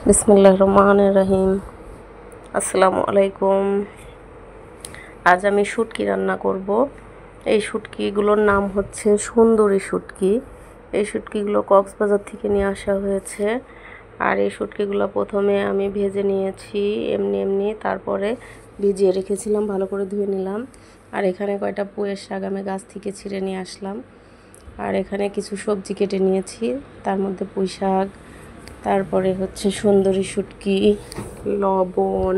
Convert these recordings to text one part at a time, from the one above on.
বিসমিল্লাহির রহমানির রহিম। আসসালামু আলাইকুম। আজ আমি শুটকি রান্না করব। এই শুটকিগুলোর নাম হচ্ছে সুন্দরী শুটকি। এই শুটকিগুলো কক্সবাজার থেকে নিয়ে আসা হয়েছে। আর এই শুটকিগুলো প্রথমে আমি ভেজে নিয়েছি এমনি তারপরে ভিজিয়ে রেখেছিলাম, ভালো করে ধুয়ে নিলাম। আর এখানে কয়টা পুঁইয়ের শাক আমি গাছ থেকে ছিঁড়ে নিয়ে আসলাম। আর এখানে কিছু সবজি কেটে নিয়েছি, তার মধ্যে পুঁই শাক, তারপরে হচ্ছে সুন্দরী শুটকি, লবণ,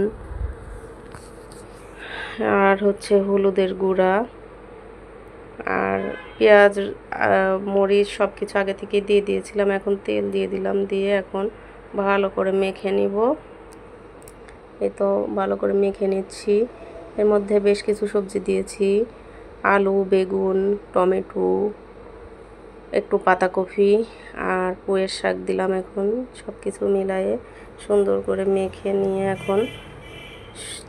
আর হচ্ছে হলুদের গুঁড়া, আর পেঁয়াজ, মরিচ সব কিছু আগে থেকে দিয়ে দিয়েছিলাম। এখন তেল দিয়ে দিলাম, দিয়ে এখন ভালো করে মেখে নিব। এই তো ভালো করে মেখে নিচ্ছি। এর মধ্যে বেশ কিছু সবজি দিয়েছি, আলু, বেগুন, টমেটো, একটু পাতাকপি আর পুঁইয়ের শাক দিলাম। এখন সব কিছু মিলায়ে সুন্দর করে মেখে নিয়ে এখন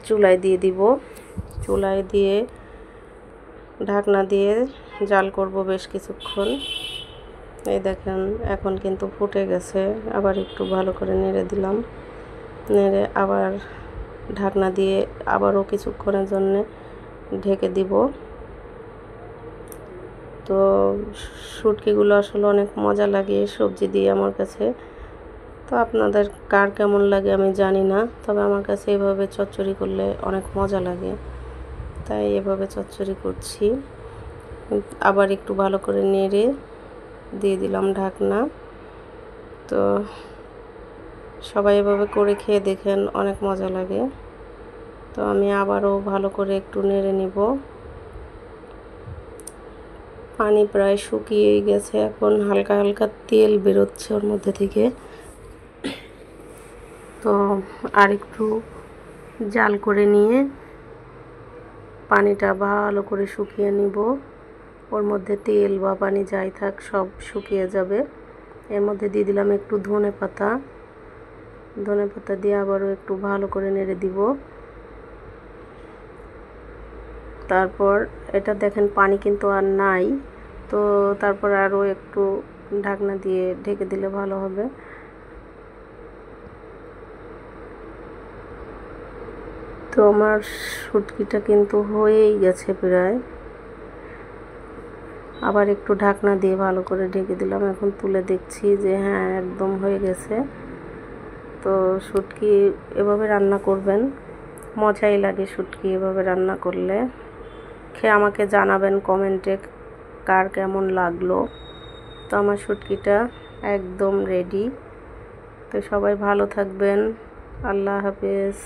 চুলায় দিয়ে দিব। চুলায় দিয়ে ঢাকনা দিয়ে জাল করব বেশ কিছুক্ষণ। এই দেখেন এখন কিন্তু ফুটে গেছে। আবার একটু ভালো করে নেড়ে দিলাম, নেড়ে আবার ঢাকনা দিয়ে আবারও কিছুক্ষণের জন্য ঢেকে দিব। তো শুটকিগুলো আসলে অনেক মজা লাগে সবজি দিয়ে আমার কাছে। তো আপনাদের কার কেমন লাগে আমি জানি না, তবে আমার কাছে এভাবে চচ্চড়ি করলে অনেক মজা লাগে, তাই এভাবে চচ্চড়ি করছি। আবার একটু ভালো করে নেড়ে দিয়ে দিলাম ঢাকনা। তো সবাই এভাবে করে খেয়ে দেখেন, অনেক মজা লাগে। তো আমি আবারও ভালো করে একটু নেড়ে নিব। পানি প্রায় শুকিয়েই গেছে, এখন হালকা হালকা তেল বেরোচ্ছে ওর মধ্যে থেকে। তো আর একটু জাল করে নিয়ে পানিটা ভালো করে শুকিয়ে নিব। ওর মধ্যে তেল বা পানি যাই থাক সব শুকিয়ে যাবে। এর মধ্যে দিয়ে দিলাম একটু ধনে পাতা দিয়ে আবারও একটু ভালো করে নেড়ে দিব। তারপর এটা দেখেন পানি কিন্তু আর নাই, তো তারপর আরও একটু ঢাকনা দিয়ে ঢেকে দিলে ভালো হবে। তো আমার শুটকিটা কিন্তু হয়েই গেছে প্রায়। আবার একটু ঢাকনা দিয়ে ভালো করে ঢেকে দিলাম। এখন তুলে দেখছি যে হ্যাঁ, একদম হয়ে গেছে। তো শুটকি এভাবে রান্না করবেন, মজাই লাগে শুটকি এভাবে রান্না করলে। খেয়ে আমাকে জানাবেন কমেন্টে কার কেমন লাগলো। তো আমার শুটকিটা একদম রেডি। তো সবাই ভালো থাকবেন। আল্লাহ হাফেজ।